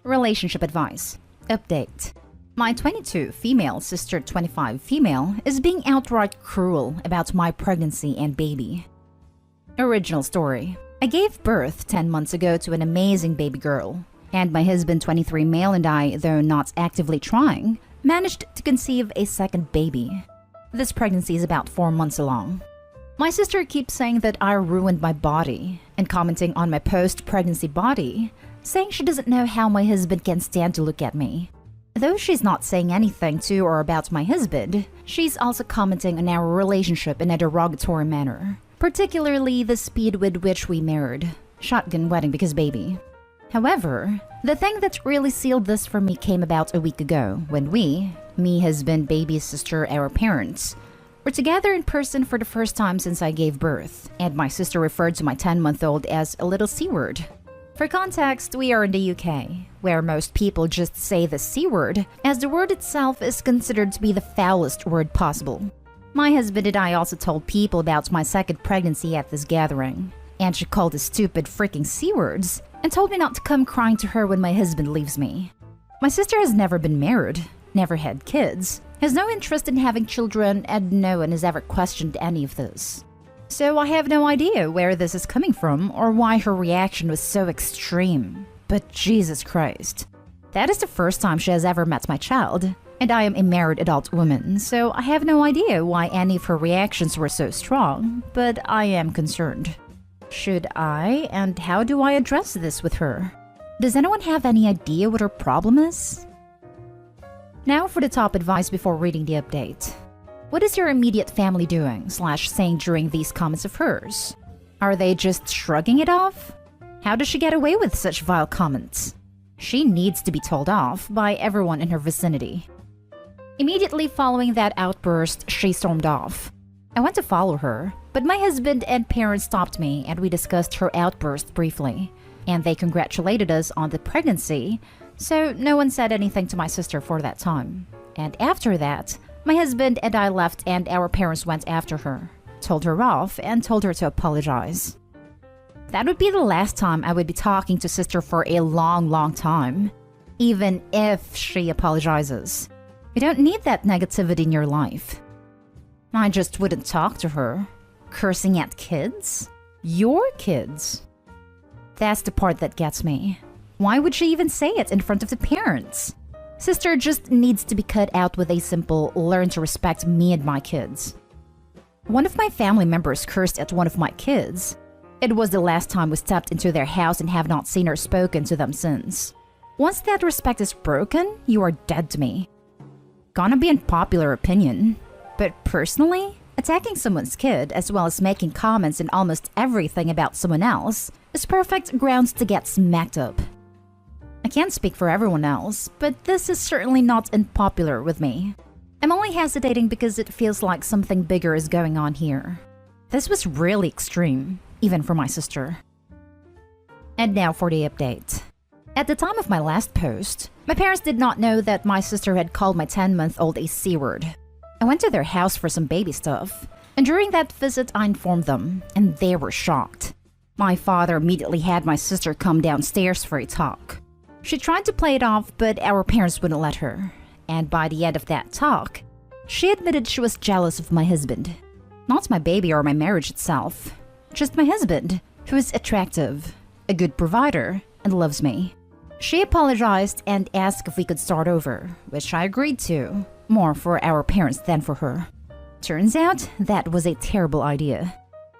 Relationship advice. Update. My 22 female sister 25 female is being outright cruel about my pregnancy and baby. Original story. I gave birth 10 months ago to an amazing baby girl, and my husband 23 male and I, though not actively trying, managed to conceive a second baby. This pregnancy is about 4 months along. My sister keeps saying that I ruined my body and commenting on my post-pregnancy body, saying she doesn't know how my husband can stand to look at me. Though she's not saying anything to or about my husband, she's also commenting on our relationship in a derogatory manner, particularly the speed with which we married. Shotgun wedding because baby. However, the thing that really sealed this for me came about a week ago when we, me, husband, baby, sister, our parents, were together in person for the first time since I gave birth, and my sister referred to my 10-month-old as a little C-word. For context, we are in the UK, where most people just say the C-word, as the word itself is considered to be the foulest word possible. My husband and I also told people about my second pregnancy at this gathering, and she called us stupid freaking C-words and told me not to come crying to her when my husband leaves me. My sister has never been married, never had kids, has no interest in having children, and no one has ever questioned any of this. So I have no idea where this is coming from or why her reaction was so extreme. But Jesus Christ. That is the first time she has ever met my child, and I am a married adult woman, so I have no idea why any of her reactions were so strong, but I am concerned. Should I, and how do I address this with her? Does anyone have any idea what her problem is? Now for the top advice before reading the update. What is your immediate family doing / saying during these comments of hers? Are they just shrugging it off? How does she get away with such vile comments? She needs to be told off by everyone in her vicinity. Immediately following that outburst, she stormed off. I went to follow her, but my husband and parents stopped me and we discussed her outburst briefly, and they congratulated us on the pregnancy, so no one said anything to my sister for that time. And after that, my husband and I left and our parents went after her, told her off, and told her to apologize. That would be the last time I would be talking to sister for a long time, even if she apologizes. You don't need that negativity in your life. I just wouldn't talk to her. Cursing at kids? Your kids? That's the part that gets me. Why would she even say it in front of the parents? Sister just needs to be cut out with a simple learn to respect me and my kids. One of my family members cursed at one of my kids. It was the last time we stepped into their house and have not seen or spoken to them since. Once that respect is broken, you are dead to me. Gonna be unpopular opinion, but personally, attacking someone's kid as well as making comments in almost everything about someone else is perfect grounds to get smacked up. I can't speak for everyone else, but this is certainly not unpopular with me. I'm only hesitating because it feels like something bigger is going on here. This was really extreme, even for my sister. And now for the update. At the time of my last post, my parents did not know that my sister had called my 10-month-old a C-word. I went to their house for some baby stuff, and during that visit I informed them, and they were shocked. My father immediately had my sister come downstairs for a talk. She tried to play it off, but our parents wouldn't let her. And by the end of that talk, she admitted she was jealous of my husband. Not my baby or my marriage itself, just my husband, who is attractive, a good provider, and loves me. She apologized and asked if we could start over, which I agreed to, more for our parents than for her. Turns out, that was a terrible idea.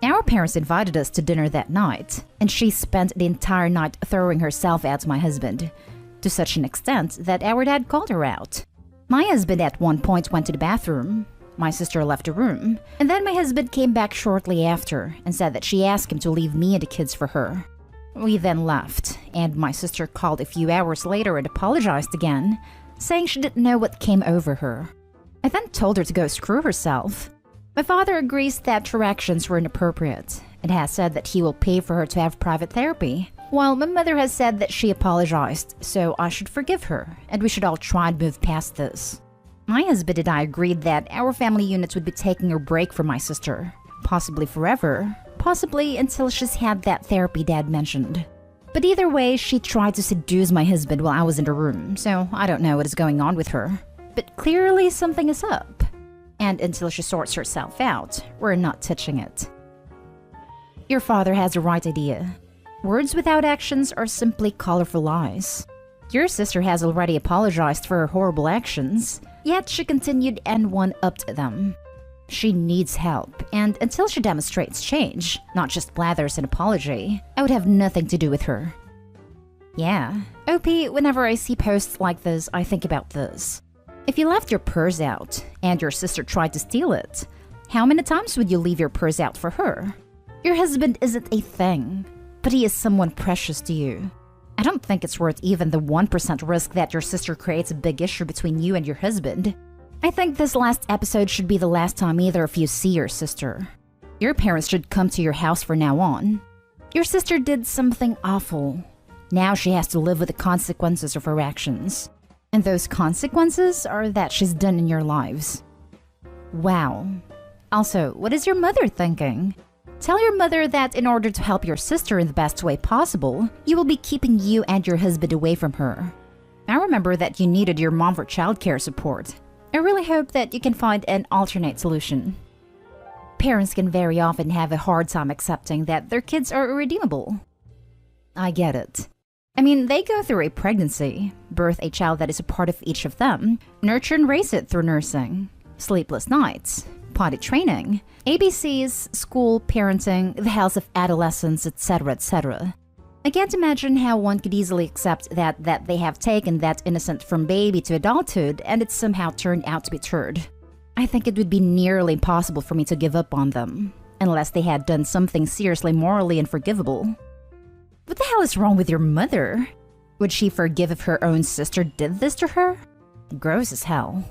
Our parents invited us to dinner that night, and she spent the entire night throwing herself at my husband, to such an extent that our dad called her out. My husband at one point went to the bathroom, my sister left the room, and then my husband came back shortly after and said that she asked him to leave me and the kids for her. We then left, and my sister called a few hours later and apologized again, saying she didn't know what came over her. I then told her to go screw herself. My father agrees that her actions were inappropriate and has said that he will pay for her to have private therapy, while my mother has said that she apologized, so I should forgive her and we should all try and move past this. My husband and I agreed that our family units would be taking a break from my sister, possibly forever, possibly until she's had that therapy Dad mentioned. But either way, she tried to seduce my husband while I was in the room, so I don't know what is going on with her. But clearly something is up. And until she sorts herself out, we're not touching it. Your father has the right idea. Words without actions are simply colorful lies. Your sister has already apologized for her horrible actions, yet she continued and one-upped them. She needs help, and until she demonstrates change, not just blathers an apology, I would have nothing to do with her. Yeah, OP, whenever I see posts like this, I think about this. If you left your purse out, and your sister tried to steal it, how many times would you leave your purse out for her? Your husband isn't a thing, but he is someone precious to you. I don't think it's worth even the 1% risk that your sister creates a big issue between you and your husband. I think this last episode should be the last time either of you see your sister. Your parents should come to your house from now on. Your sister did something awful. Now she has to live with the consequences of her actions. And those consequences are that she's done in your lives. Wow. Also, what is your mother thinking? Tell your mother that in order to help your sister in the best way possible, you will be keeping you and your husband away from her. I remember that you needed your mom for childcare support. I really hope that you can find an alternate solution. Parents can very often have a hard time accepting that their kids are irredeemable. I get it. I mean, they go through a pregnancy, birth a child that is a part of each of them, nurture and raise it through nursing, sleepless nights, potty training, ABCs, school, parenting, the health of adolescents, etc., etc. I can't imagine how one could easily accept that they have taken that innocent from baby to adulthood and it somehow turned out to be turd. I think it would be nearly impossible for me to give up on them, unless they had done something seriously morally unforgivable. What the hell is wrong with your mother? Would she forgive if her own sister did this to her? Gross as hell.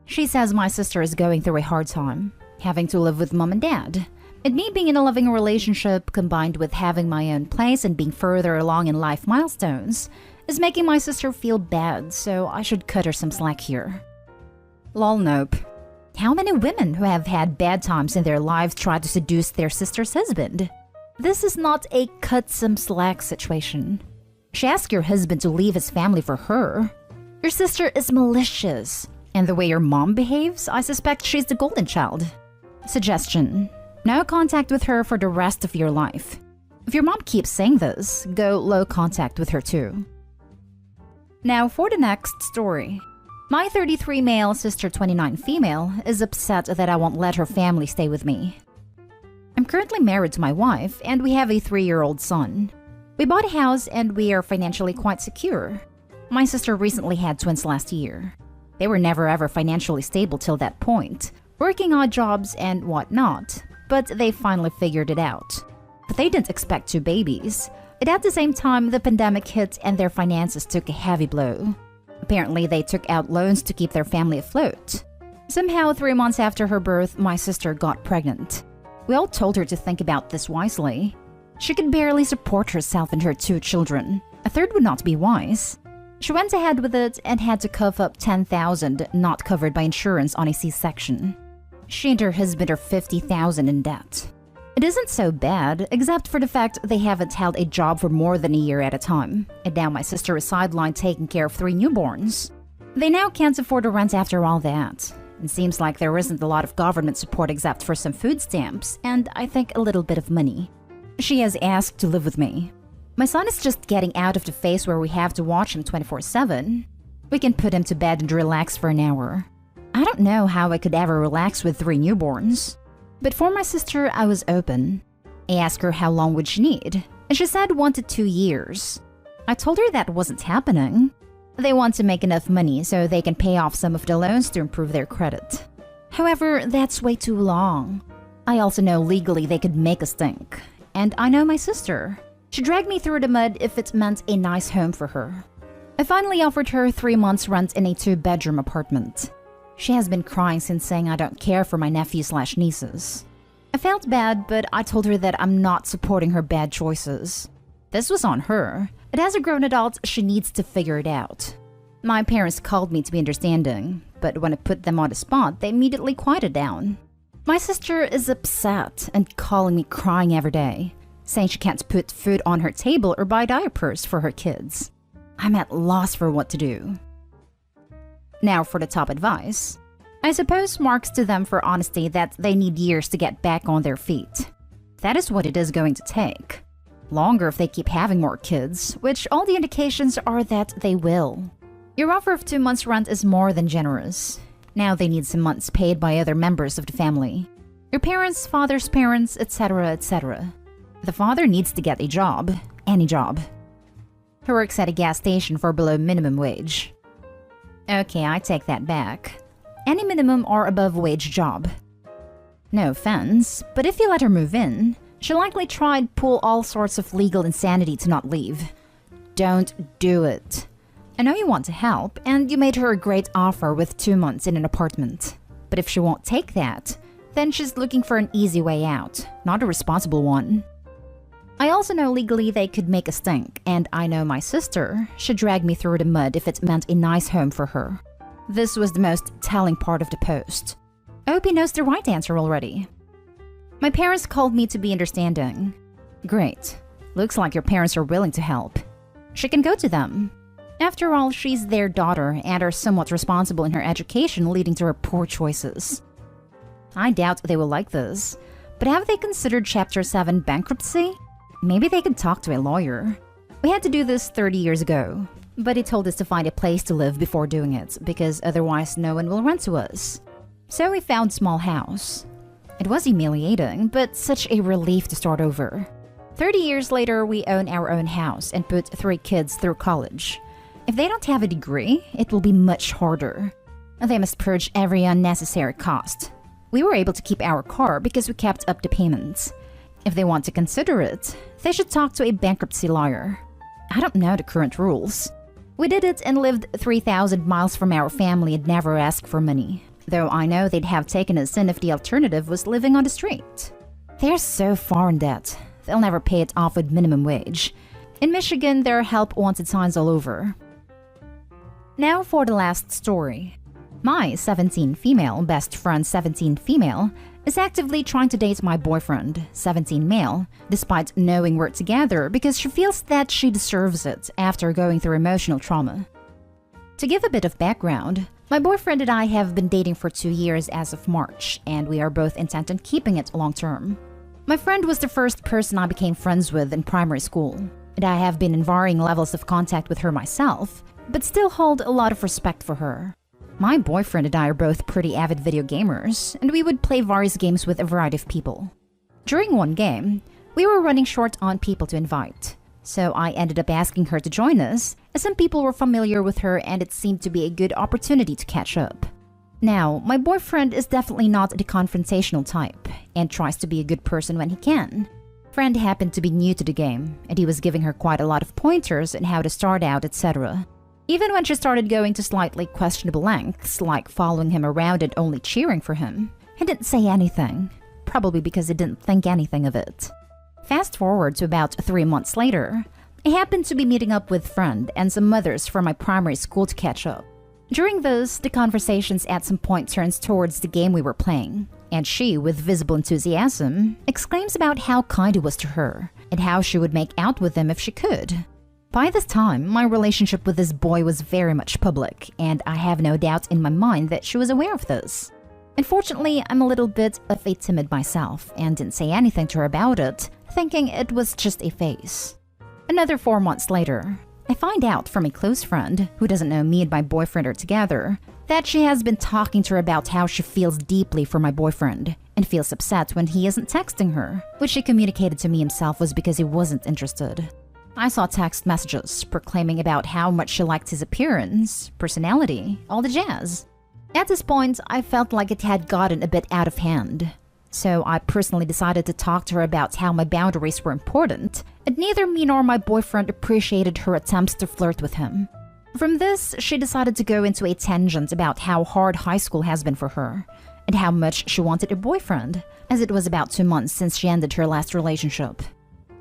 She says my sister is going through a hard time, having to live with mom and dad. And me being in a loving relationship combined with having my own place and being further along in life milestones is making my sister feel bad, so I should cut her some slack here. Lol, nope. How many women who have had bad times in their lives try to seduce their sister's husband? This is not a cut some slack situation. She asked your husband to leave his family for her. Your sister is malicious, and the way your mom behaves, I suspect she's the golden child. Suggestion: no contact with her for the rest of your life. If your mom keeps saying this, go low contact with her too. Now for the next story. My 33 male, sister 29 female is upset that I won't let her family stay with me. I'm currently married to my wife, and we have a 3-year-old son. We bought a house and we are financially quite secure. My sister recently had twins last year. They were never ever financially stable till that point, working odd jobs and whatnot, but they finally figured it out. But they didn't expect 2 babies. And at the same time, the pandemic hit and their finances took a heavy blow. Apparently, they took out loans to keep their family afloat. Somehow, 3 months after her birth, my sister got pregnant. We all told her to think about this wisely. She could barely support herself and her 2 children. A third would not be wise. She went ahead with it and had to cough up $10,000 not covered by insurance on a C-section. She and her husband are $50,000 in debt. It isn't so bad, except for the fact they haven't held a job for more than a year at a time, and now my sister is sidelined taking care of 3 newborns. They now can't afford a rent after all that. It seems like there isn't a lot of government support except for some food stamps, and I think a little bit of money. She has asked to live with me. My son is just getting out of the phase where we have to watch him 24/7. We can put him to bed and relax for an hour. I don't know how I could ever relax with 3 newborns. But for my sister, I was open. I asked her how long would she need, and she said 1 to 2 years. I told her that wasn't happening. They want to make enough money so they can pay off some of the loans to improve their credit. However, that's way too long. I also know legally they could make us think. And I know my sister. She dragged me through the mud if it meant a nice home for her. I finally offered her 3 months rent in a 2-bedroom apartment. She has been crying since saying I don't care for my nephews/nieces. I felt bad, but I told her that I'm not supporting her bad choices. This was on her, but as a grown adult, she needs to figure it out. My parents called me to be understanding, but when I put them on the spot, they immediately quieted down. My sister is upset and calling me crying every day. saying she can't put food on her table or buy diapers for her kids. I'm at loss for what to do. Now for the top advice. I suppose marks to them for honesty that they need years to get back on their feet. That is what it is going to take. Longer if they keep having more kids, which all the indications are that they will. Your offer of 2 months' rent is more than generous. Now they need some months paid by other members of the family. Your parents, father's parents, etc., etc. The father needs to get a job. Any job. He works at a gas station for below minimum wage. Okay, I take that back. Any minimum or above wage job. No offense, but if you let her move in, she'll likely try and pull all sorts of legal insanity to not leave. Don't do it. I know you want to help, and you made her a great offer with 2 months in an apartment. But if she won't take that, then she's looking for an easy way out, not a responsible one. I also know legally they could make a stink, and I know my sister should drag me through the mud if it meant a nice home for her. This was the most telling part of the post. I hope he knows the right answer already. My parents called me to be understanding. Great. Looks like your parents are willing to help. She can go to them. After all, she's their daughter and are somewhat responsible in her education, leading to her poor choices. I doubt they will like this, but have they considered Chapter 7 bankruptcy? Maybe they could talk to a lawyer. We had to do this 30 years ago, but he told us to find a place to live before doing it, because otherwise no one will rent to us. So we found a small house. It was humiliating, but such a relief to start over. 30 years later, we own our own house and put 3 kids through college. If they don't have a degree, it will be much harder. They must purge every unnecessary cost. We were able to keep our car because we kept up the payments. If they want to consider it, they should talk to a bankruptcy lawyer. I don't know the current rules. We did it and lived 3,000 miles from our family and never asked for money. Though I know they'd have taken us in if the alternative was living on the street. They're so far in debt, they'll never pay it off with minimum wage. In Michigan, there are help wanted signs all over. Now for the last story. My 17 female best friend 17 female is actively trying to date my boyfriend 17 male, despite knowing we're together because she feels that she deserves it after going through emotional trauma. To give a bit of background, my boyfriend and I have been dating for 2 years as of March, and we are both intent on keeping it long term. My friend was the first person I became friends with in primary school, and I have been in varying levels of contact with her myself, but still hold a lot of respect for her. My boyfriend and I are both pretty avid video gamers, and we would play various games with a variety of people. During one game, we were running short on people to invite, so I ended up asking her to join us, as some people were familiar with her and it seemed to be a good opportunity to catch up. Now, my boyfriend is definitely not the confrontational type, and tries to be a good person when he can. Friend happened to be new to the game, and he was giving her quite a lot of pointers on how to start out, etc. Even when she started going to slightly questionable lengths, like following him around and only cheering for him, he didn't say anything, probably because he didn't think anything of it. Fast forward to about 3 months later, I happened to be meeting up with friend and some mothers from my primary school to catch up. During this, the conversations at some point turns towards the game we were playing, and she, with visible enthusiasm, exclaims about how kind he was to her, and how she would make out with him if she could. By this time, my relationship with this boy was very much public, and I have no doubt in my mind that she was aware of this. Unfortunately, I'm a little bit of a timid myself, and didn't say anything to her about it, thinking it was just a phase. Another 4 months later, I find out from a close friend, who doesn't know me and my boyfriend are together, that she has been talking to her about how she feels deeply for my boyfriend, and feels upset when he isn't texting her, which she communicated to me himself was because he wasn't interested. I saw text messages proclaiming about how much she liked his appearance, personality, all the jazz. At this point, I felt like it had gotten a bit out of hand. So I personally decided to talk to her about how my boundaries were important, and neither me nor my boyfriend appreciated her attempts to flirt with him. From this, she decided to go into a tangent about how hard high school has been for her, and how much she wanted a boyfriend, as it was about 2 months since she ended her last relationship.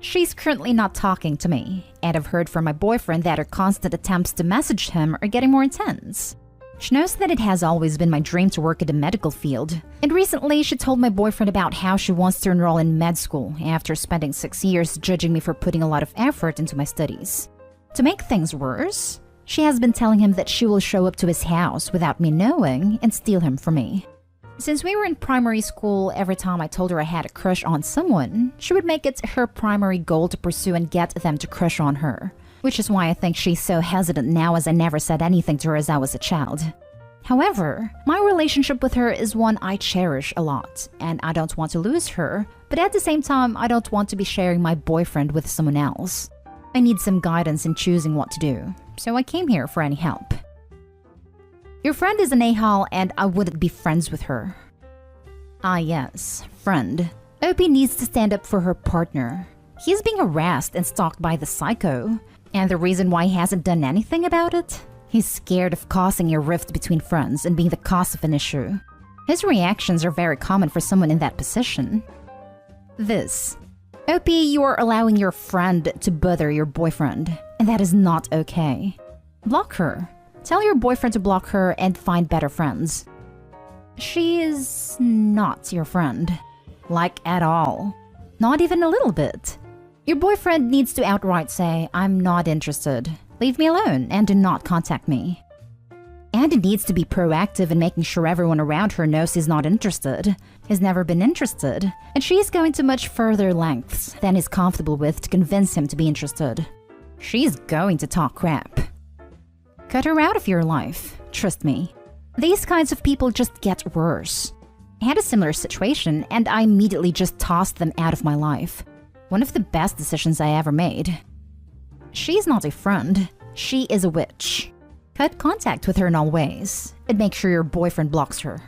She's currently not talking to me, and I've heard from my boyfriend that her constant attempts to message him are getting more intense. She knows that it has always been my dream to work in the medical field, and recently she told my boyfriend about how she wants to enroll in med school after spending 6 years judging me for putting a lot of effort into my studies. To make things worse, she has been telling him that she will show up to his house without me knowing and steal him from me. Since we were in primary school, every time I told her I had a crush on someone, she would make it her primary goal to pursue and get them to crush on her. Which is why I think she's so hesitant now, as I never said anything to her as I was a child. However, my relationship with her is one I cherish a lot, and I don't want to lose her, but at the same time, I don't want to be sharing my boyfriend with someone else. I need some guidance in choosing what to do, so I came here for any help. Your friend is an a-hole and I wouldn't be friends with her. Ah yes, friend. OP needs to stand up for her partner. He's being harassed and stalked by the psycho. And the reason why he hasn't done anything about it? He's scared of causing a rift between friends and being the cause of an issue. His reactions are very common for someone in that position. This. OP, you are allowing your friend to bother your boyfriend, and that is not okay. Block her. Tell your boyfriend to block her and find better friends. She is not your friend. Like at all. Not even a little bit. Your boyfriend needs to outright say, I'm not interested. Leave me alone and do not contact me. And he needs to be proactive in making sure everyone around her knows he's not interested. He's never been interested, and she's going to much further lengths than he's comfortable with to convince him to be interested. She's going to talk crap. Cut her out of your life, trust me. These kinds of people just get worse. I had a similar situation and I immediately just tossed them out of my life. One of the best decisions I ever made. She's not a friend, she is a witch. Cut contact with her in all ways, and make sure your boyfriend blocks her.